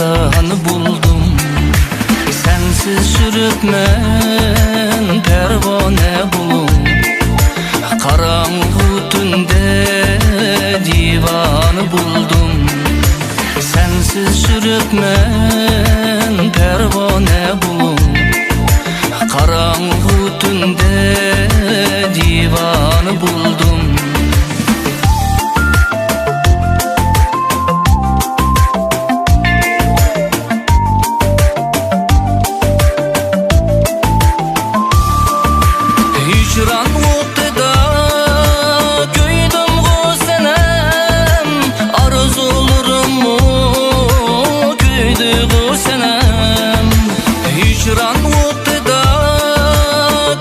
sevdanı buldum. Sensiz sürüpmen pervane bulup, karanlık tünde divanı buldum. Sensiz sürüpmen pervane bulup, karanlık tünde divanı buldum. Hicran o'tida ko'ydim g'o'sanem, arzularimni ko'ydi g'o'sanem. Hicran o'tida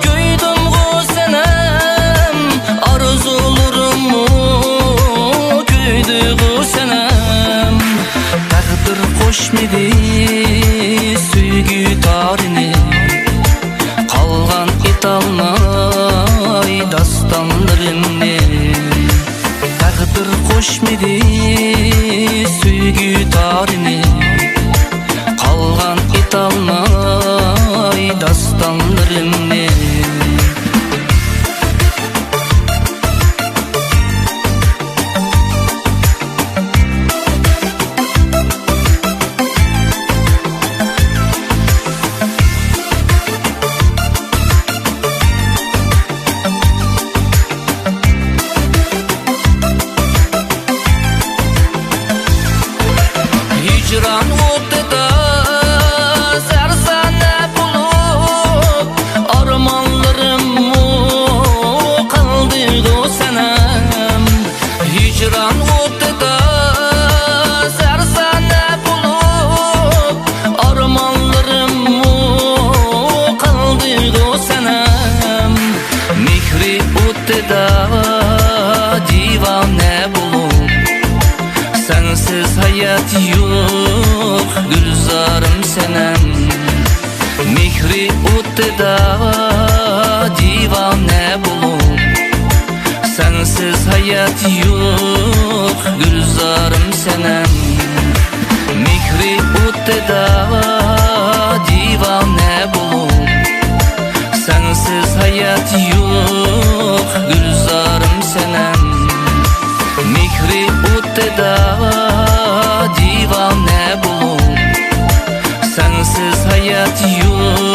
ko'ydim g'o'sanem, arzularimni ko'ydi g'o'sanem. Taqdir qo'shmadi sevgi tarini, qalgan etalmay dastanlarımni. Taqdir qo'shmadi sevgi tarini, qalgan etalmay dastanlarımni. Hicran o'tida zarsana bulup, armonlarimni qildi g'o'sanem. Hicran o'tida zarsana bulup, armonlarimni qildi g'o'sanem. Mehri o'tida divane bulup, sensiz hayat yok gülzarım senem. Mehri o'tida divane bulup, sensiz hayat yok gülzarım senem. Mehri o'tida divane bulup, sensiz hayat yok gülzarım senem. Mehri o'tida divane bulup, sensiz hayat yok